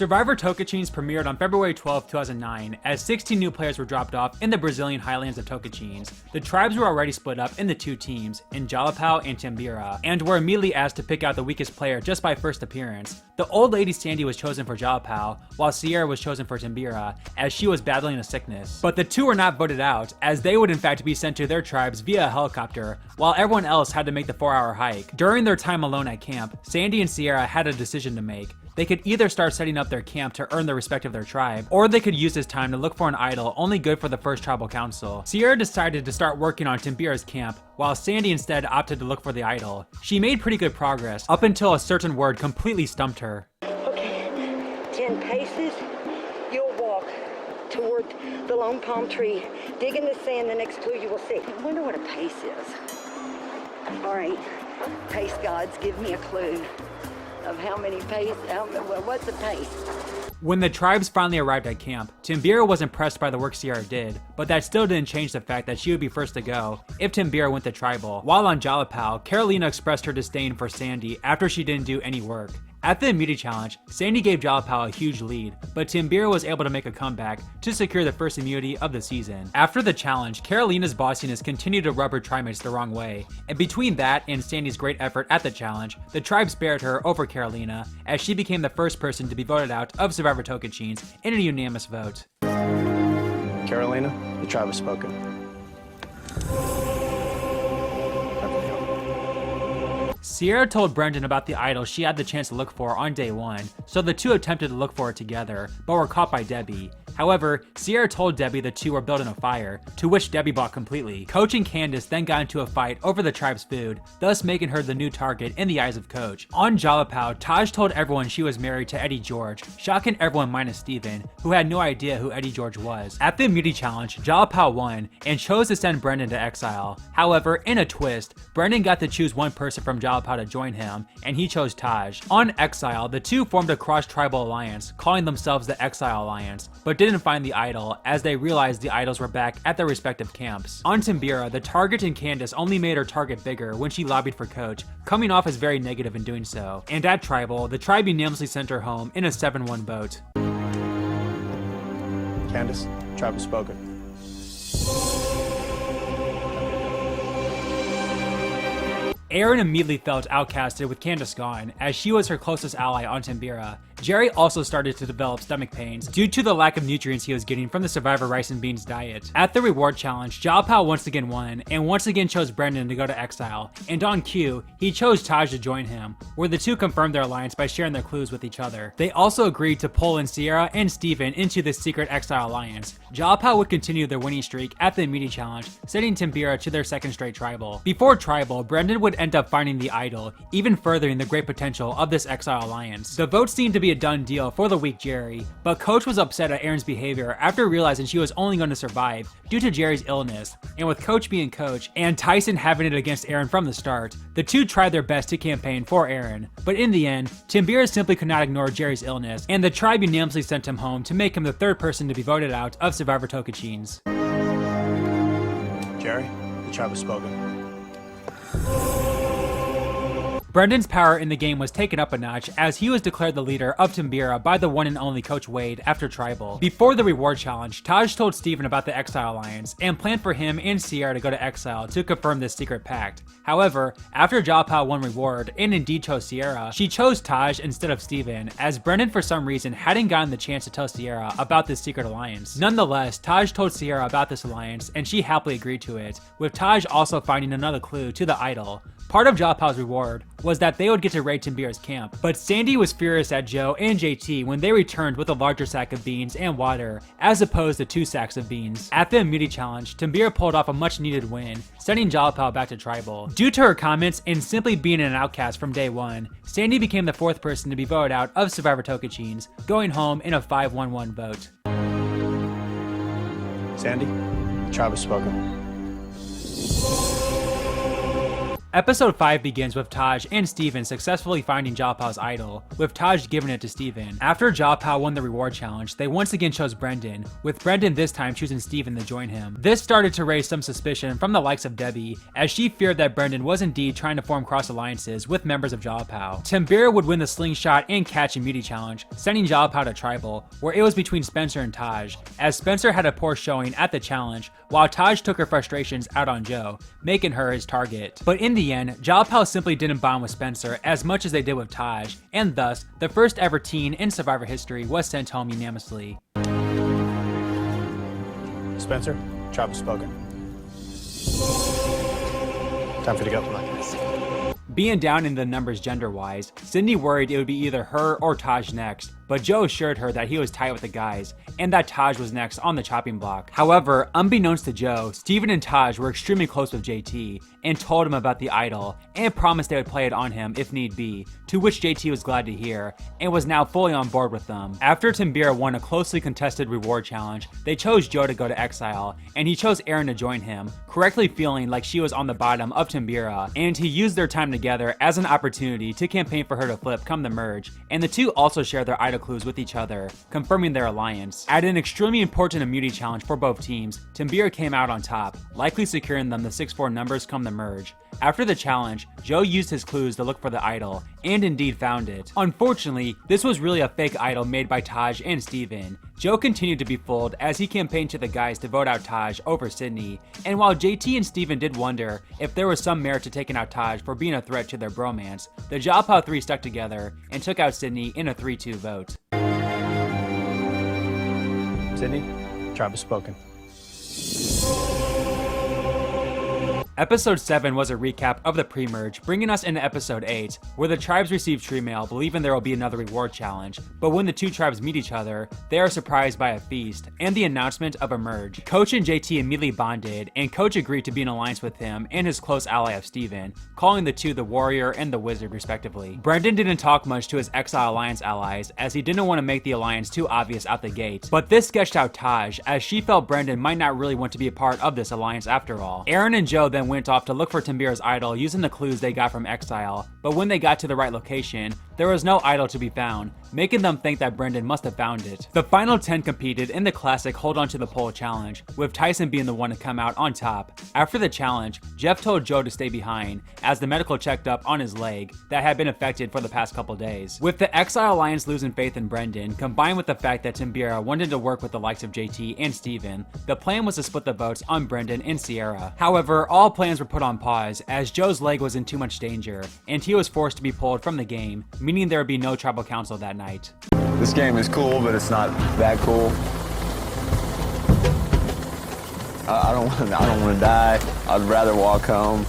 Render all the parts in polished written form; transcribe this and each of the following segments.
Survivor Tocantins premiered on February 12, 2009, as 16 new players were dropped off in the Brazilian highlands of Tocantins. The tribes were already split up into two teams, in Jalapão and Timbira, and were immediately asked to pick out the weakest player just by first appearance. The old lady Sandy was chosen for Jalapão, while Sierra was chosen for Timbira, as she was battling a sickness. But the two were not voted out, as they would in fact be sent to their tribes via a helicopter, while everyone else had to make the 4-hour hike. During their time alone at camp, Sandy and Sierra had a decision to make. They could either start setting up their camp to earn the respect of their tribe, or they could use this time to look for an idol only good for the first tribal council. Sierra decided to start working on Timbira's camp, while Sandy instead opted to look for the idol. She made pretty good progress, up until a certain word completely stumped her. Okay, 10 paces, you'll walk toward the lone palm tree. Dig in the sand, the next clue you will see. I wonder what a pace is. All right, pace gods, give me a clue. Of how many pace, what's the pace? When the tribes finally arrived at camp, Timbira was impressed by the work Sierra did, but that still didn't change the fact that she would be first to go if Timbira went to tribal. While on Jalapão, Carolina expressed her disdain for Sandy after she didn't do any work. At the immunity challenge, Sandy gave Jalapão a huge lead, but Timbira was able to make a comeback to secure the first immunity of the season. After the challenge, Carolina's bossiness continued to rub her trimates the wrong way, and between that and Sandy's great effort at the challenge, the tribe spared her over Carolina, as she became the first person to be voted out of Survivor Tocantins in a unanimous vote. Carolina, the tribe has spoken. Sierra told Brendan about the idol she had the chance to look for on day one, so the two attempted to look for it together, but were caught by Debbie. However, Sierra told Debbie the two were building a fire, to which Debbie bought completely. Coach and Candace then got into a fight over the tribe's food, thus making her the new target in the eyes of Coach. On Jalapão, Taj told everyone she was married to Eddie George, shocking everyone minus Steven, who had no idea who Eddie George was. At the immunity challenge, Jalapão won and chose to send Brendan to exile. However, in a twist, Brendan got to choose one person from Jalapão to join him, and he chose Taj. On exile, the two formed a cross-tribal alliance, calling themselves the Exile Alliance, but didn't find the idol, as they realized the idols were back at their respective camps. On Timbira, the target in Candace only made her target bigger when she lobbied for Coach, coming off as very negative in doing so. And at Tribal, the tribe unanimously sent her home in a 7-1 vote. Candace, tribe has spoken. Erin immediately felt outcasted with Candace gone, as she was her closest ally on Timbira. Jerry also started to develop stomach pains due to the lack of nutrients he was getting from the Survivor rice and beans diet. At the reward challenge, Jalapão once again won, and once again chose Brendan to go to exile, and on cue, he chose Taj to join him, where the two confirmed their alliance by sharing their clues with each other. They also agreed to pull in Sierra and Steven into this secret exile alliance. Jalapão would continue their winning streak at the immunity challenge, sending Timbira to their second straight tribal. Before tribal, Brendan would end up finding the idol, even furthering the great potential of this exile alliance. The vote seemed to be a done deal for the weak Jerry, but Coach was upset at Erin's behavior after realizing she was only going to survive due to Jerry's illness, and with Coach being Coach and Tyson having it against Erin from the start, the two tried their best to campaign for Erin. But in the end, Timbira simply could not ignore Jerry's illness, and the tribe unanimously sent him home to make him the third person to be voted out of Survivor Tocantins. Jerry, the tribe has spoken. Brendan's power in the game was taken up a notch as he was declared the leader of Timbira by the one and only Coach Wade after Tribal. Before the reward challenge, Taj told Steven about the Exile Alliance and planned for him and Sierra to go to exile to confirm this secret pact. However, after Jalapão won reward and indeed chose Sierra, she chose Taj instead of Steven, as Brendan for some reason hadn't gotten the chance to tell Sierra about this secret alliance. Nonetheless, Taj told Sierra about this alliance and she happily agreed to it, with Taj also finding another clue to the idol. Part of Jalapão's reward was that they would get to raid Timbira's camp, but Sandy was furious at Joe and JT when they returned with a larger sack of beans and water, as opposed to 2 sacks of beans. At the immunity challenge, Timbira pulled off a much needed win, sending Jalapão back to tribal. Due to her comments and simply being an outcast from day one, Sandy became the 4th person to be voted out of Survivor Tocantins, going home in a 5-1-1 vote. Sandy, the tribe has spoken. Episode 5 begins with Taj and Steven successfully finding Jiaopao's idol, with Taj giving it to Steven. After Jiaopao won the reward challenge, they once again chose Brendan, with Brendan this time choosing Steven to join him. This started to raise some suspicion from the likes of Debbie, as she feared that Brendan was indeed trying to form cross alliances with members of Jiaopao. Timbira would win the slingshot and catch immunity challenge, sending Jiaopao to tribal, where it was between Spencer and Taj, as Spencer had a poor showing at the challenge, while Taj took her frustrations out on Joe, making her his target. But in the end, Jiaopao simply didn't bond with Spencer as much as they did with Taj, and thus, the first ever teen in Survivor history was sent home unanimously. Spencer, tribe has spoken. Time for you to go. Being down in the numbers gender-wise, Sydney worried it would be either her or Taj next, but Joe assured her that he was tight with the guys, and that Taj was next on the chopping block. However, unbeknownst to Joe, Steven and Taj were extremely close with JT, and told him about the idol, and promised they would play it on him if need be, to which JT was glad to hear, and was now fully on board with them. After Timbira won a closely contested reward challenge, they chose Joe to go to exile, and he chose Aaron to join him, correctly feeling like she was on the bottom of Timbira, and he used their time together as an opportunity to campaign for her to flip come the merge, and the two also share their idol clues with each other, confirming their alliance. At an extremely important immunity challenge for both teams, Timbira came out on top, likely securing them the 6-4 numbers come the merge. After the challenge, Joe used his clues to look for the idol, and indeed found it. Unfortunately, this was really a fake idol made by Taj and Steven. Joe continued to be fooled as he campaigned to the guys to vote out Taj over Sydney, and while JT and Steven did wonder if there was some merit to taking out Taj for being a threat to their bromance, the Jiaopao 3 stuck together and took out Sydney in a 3-2 vote. Sydney, tribe has spoken. Episode 7 was a recap of the pre-merge, bringing us into Episode 8, where the tribes receive tree mail, believing there will be another reward challenge. But when the two tribes meet each other, they are surprised by a feast, and the announcement of a merge. Coach and JT immediately bonded, and Coach agreed to be in alliance with him and his close ally of Steven, calling the two the Warrior and the Wizard respectively. Brendan didn't talk much to his Exile Alliance allies, as he didn't want to make the alliance too obvious out the gate. But this sketched out Taj, as she felt Brendan might not really want to be a part of this alliance after all. Aaron and Joe then went off to look for Timbira's idol using the clues they got from Exile, but when they got to the right location, there was no idol to be found, making them think that Brendan must have found it. The final 10 competed in the classic Hold On to the Pole challenge, with Tyson being the one to come out on top. After the challenge, Jeff told Joe to stay behind, as the medical checked up on his leg that had been affected for the past couple days. With the Exile Alliance losing faith in Brendan, combined with the fact that Timbira wanted to work with the likes of JT and Steven, the plan was to split the votes on Brendan and Sierra. However, all plans were put on pause as Joe's leg was in too much danger, and he was forced to be pulled from the game, meaning there would be no tribal council that night. This game is cool, but it's not that cool. I don't want to die. I'd rather walk home.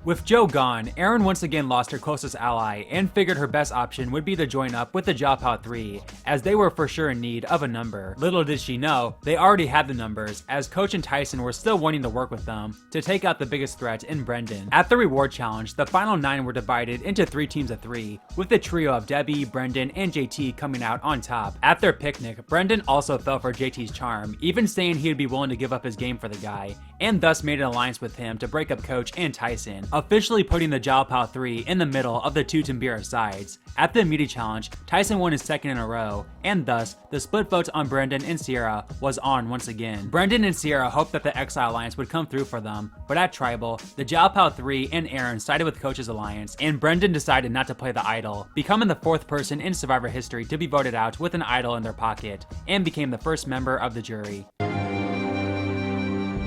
With Joe gone, Erin once again lost her closest ally and figured her best option would be to join up with the Jiaopao 3, as they were for sure in need of a number. Little did she know, they already had the numbers, as Coach and Tyson were still wanting to work with them to take out the biggest threat in Brendan. At the reward challenge, the final 9 were divided into 3 teams of 3, with the trio of Debbie, Brendan, and JT coming out on top. At their picnic, Brendan also fell for JT's charm, even saying he would be willing to give up his game for the guy, and thus made an alliance with him to break up Coach and Tyson, officially putting the Jiaopao 3 in the middle of the two Timbira sides. At the immunity challenge, Tyson won his second in a row, and thus, the split votes on Brendan and Sierra was on once again. Brendan and Sierra hoped that the Exile Alliance would come through for them, but at Tribal, the Jiaopao 3 and Aaron sided with Coach's alliance, and Brendan decided not to play the idol, becoming the 4th person in Survivor history to be voted out with an idol in their pocket, and became the first member of the jury.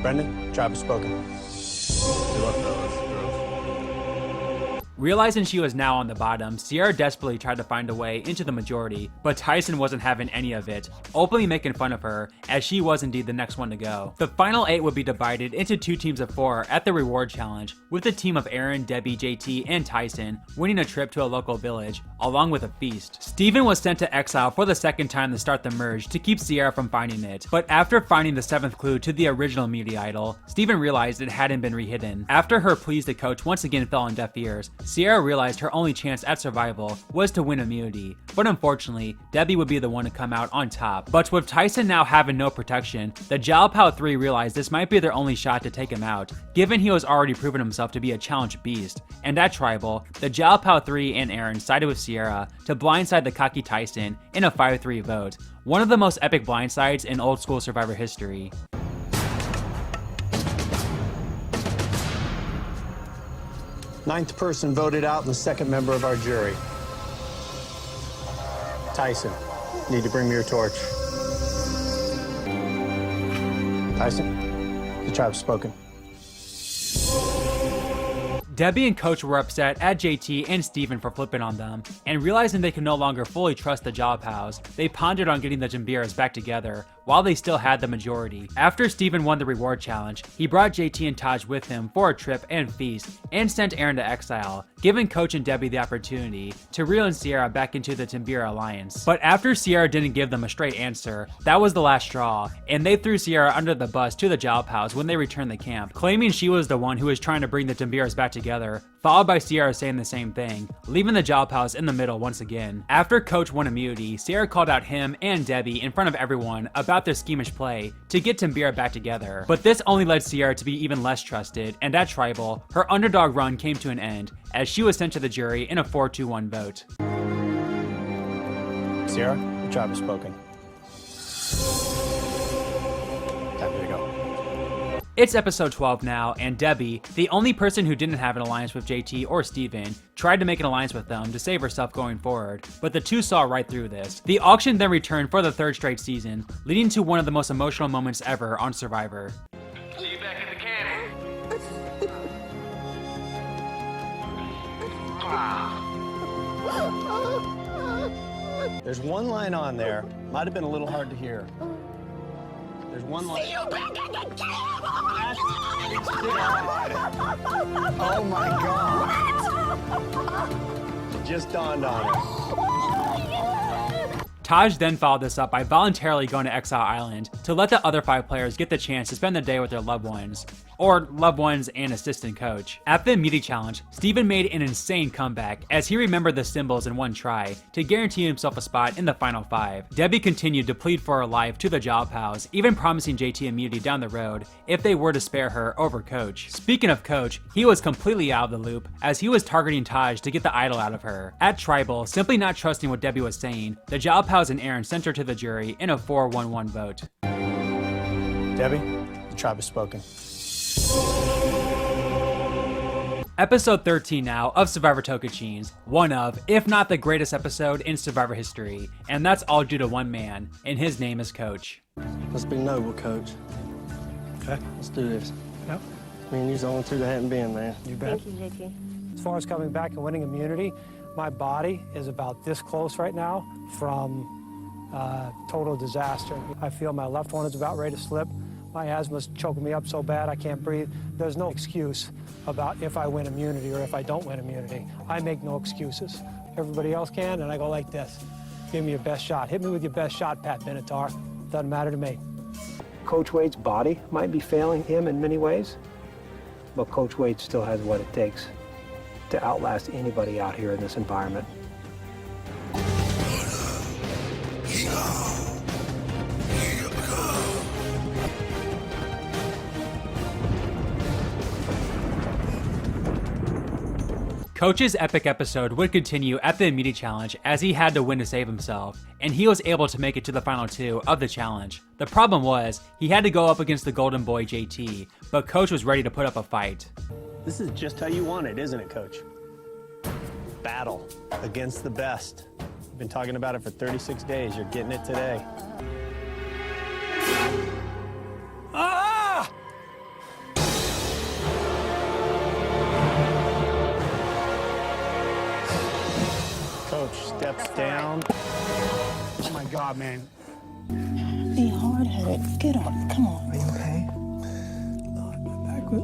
Brendan, tribe has spoken. Good luck, fellas. Realizing she was now on the bottom, Sierra desperately tried to find a way into the majority, but Tyson wasn't having any of it, openly making fun of her, as she was indeed the next one to go. The final 8 would be divided into 2 teams of 4 at the reward challenge, with the team of Aaron, Debbie, JT, and Tyson winning a trip to a local village, along with a feast. Steven was sent to exile for the second time to start the merge to keep Sierra from finding it, but after finding the 7th clue to the original media idol, Steven realized it hadn't been rehidden. After her pleas to Coach once again fell on deaf ears, Sierra realized her only chance at survival was to win immunity, but unfortunately, Debbie would be the one to come out on top. But with Tyson now having no protection, the Jalapao 3 realized this might be their only shot to take him out, given he was already proven himself to be a challenge beast. And at Tribal, the Jalapao 3 and Aaron sided with Sierra to blindside the cocky Tyson in a 5-3 vote, one of the most epic blindsides in old school Survivor history. Ninth person voted out and the second member of our jury. Tyson, need to bring me your torch. Tyson, the tribe's spoken. Debbie and Coach were upset at JT and Steven for flipping on them, and realizing they could no longer fully trust the Jalapaos, they pondered on getting the Jimbiras back together while they still had the majority. After Steven won the reward challenge, he brought JT and Taj with him for a trip and feast, and sent Aaron to exile, giving Coach and Debbie the opportunity to reel in Sierra back into the Timbira alliance. But after Sierra didn't give them a straight answer, that was the last straw, and they threw Sierra under the bus to the Jalapaos when they returned the camp, claiming she was the one who was trying to bring the Timbiras back together, followed by Sierra saying the same thing, leaving the Jalapaos in the middle once again. After Coach won immunity, Sierra called out him and Debbie in front of everyone about their schemish play to get Timbira back together. But this only led Sierra to be even less trusted, and at Tribal, her underdog run came to an end, as she was sent to the jury in a 4-2-1 vote. Sierra, the tribe has spoken. Time for you to go. It's episode 12 now, and Debbie, the only person who didn't have an alliance with JT or Steven, tried to make an alliance with them to save herself going forward, but the two saw right through this. The auction then returned for the third straight season, leading to one of the most emotional moments ever on Survivor. See you back in the cannon. There's one line on there, might have been a little hard to hear. There's one line. Oh my God. It just dawned on her. Taj then followed this up by voluntarily going to Exile Island to let the other 5 players get the chance to spend the day with their loved ones, or loved ones and assistant coach. At the immunity challenge, Steven made an insane comeback as he remembered the symbols in one try to guarantee himself a spot in the final 5. Debbie continued to plead for her life to the Jalapaos, even promising JT immunity down the road if they were to spare her over Coach. Speaking of Coach, he was completely out of the loop as he was targeting Taj to get the idol out of her. At Tribal, simply not trusting what Debbie was saying, the Jalapaos and Aaron sent her to the jury in a 4-1-1 vote. Debbie, the tribe has spoken. Episode 13 now of Survivor Tocantins, one of, if not the greatest episode in Survivor history, and that's all due to one man, and his name is Coach. Let's be noble, Coach. Okay. Let's do this. Yep. I mean, you're the only two that hadn't been, man. You bet. Thank you, JT. As far as coming back and winning immunity, my body is about this close right now from total disaster. I feel my left one is about ready to slip. My asthma's choking me up so bad I can't breathe. There's no excuse about if I win immunity or if I don't win immunity. I make no excuses. Everybody else can, and I go like this. Give me your best shot. Hit me with your best shot, Pat Benatar. Doesn't matter to me. Coach Wade's body might be failing him in many ways, but Coach Wade still has what it takes to outlast anybody out here in this environment. Coach's epic episode would continue at the immunity challenge as he had to win to save himself, and he was able to make it to the final 2 of the challenge. The problem was, he had to go up against the golden boy JT, but Coach was ready to put up a fight. This is just how you want it, isn't it, Coach? Battle against the best. You've been talking about it for 36 days. You're getting it today. Ah! Coach steps down. Oh my God, man. Be hard-headed. Get up. Come on. Are you okay?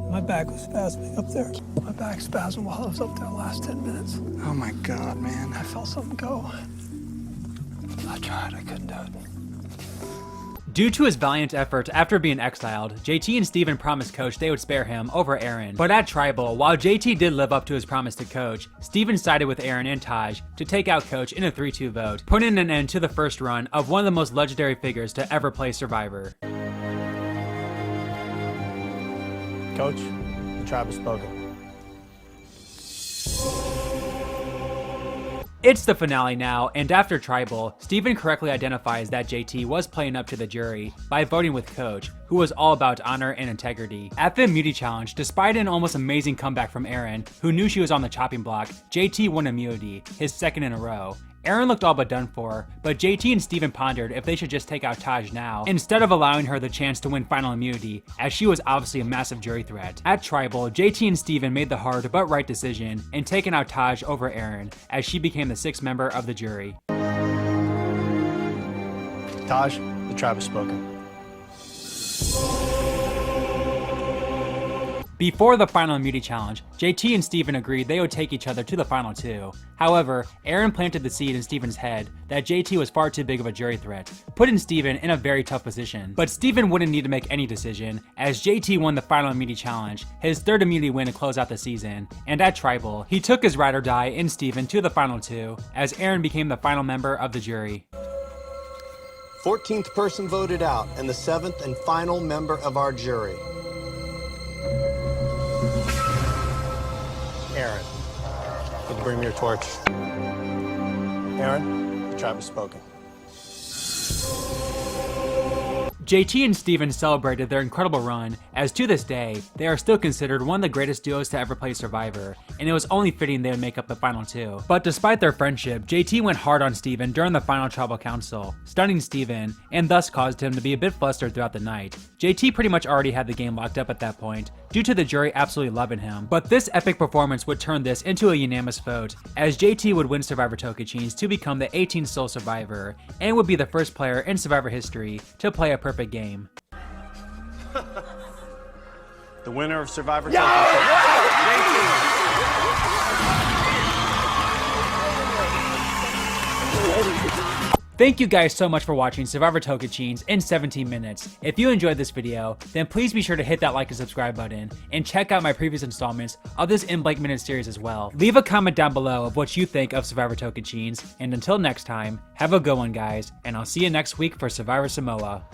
My back was spasming up there. My back spasmed while I was up there the last 10 minutes. Oh my God, man. I felt something go. I tried. I couldn't do it. Due to his valiant effort after being exiled, JT and Steven promised Coach they would spare him over Aaron. But at Tribal, while JT did live up to his promise to Coach, Steven sided with Aaron and Taj to take out Coach in a 3-2 vote, putting an end to the first run of one of the most legendary figures to ever play Survivor. Coach, the tribe has spoken. It's the finale now, and after Tribal, Steven correctly identifies that JT was playing up to the jury by voting with Coach, who was all about honor and integrity. At the immunity challenge, despite an almost amazing comeback from Aaron, who knew she was on the chopping block, JT won immunity, his second in a row. Aaron looked all but done for, but JT and Steven pondered if they should just take out Taj now, instead of allowing her the chance to win final immunity, as she was obviously a massive jury threat. At Tribal, JT and Steven made the hard but right decision in taking out Taj over Aaron, as she became the 6th member of the jury. Taj, the tribe has spoken. Before the final immunity challenge, JT and Steven agreed they would take each other to the final 2. However, Aaron planted the seed in Steven's head that JT was far too big of a jury threat, putting Steven in a very tough position. But Steven wouldn't need to make any decision, as JT won the final immunity challenge, his 3rd immunity win to close out the season. And at Tribal, he took his ride or die in Steven to the final 2, as Aaron became the final member of the jury. 14th person voted out, and the 7th and final member of our jury. Aaron, could you bring me your torch? Aaron, the tribe has spoken. JT and Steven celebrated their incredible run, as to this day, they are still considered one of the greatest duos to ever play Survivor, and it was only fitting they would make up the final 2. But despite their friendship, JT went hard on Steven during the final Tribal Council, stunning Steven, and thus caused him to be a bit flustered throughout the night. JT pretty much already had the game locked up at that point, due to the jury absolutely loving him, but this epic performance would turn this into a unanimous vote, as JT would win Survivor Tocantins to become the 18th sole survivor, and would be the first player in Survivor history to play a perfect game. The winner of Survivor Tocantins. Thank you guys so much for watching Survivor Tocantins in 17 minutes. If you enjoyed this video, then please be sure to hit that like and subscribe button, and check out my previous installments of this in Blank Minute series as well. Leave a comment down below of what you think of Survivor Tocantins, and until next time, have a good one guys, and I'll see you next week for Survivor Samoa.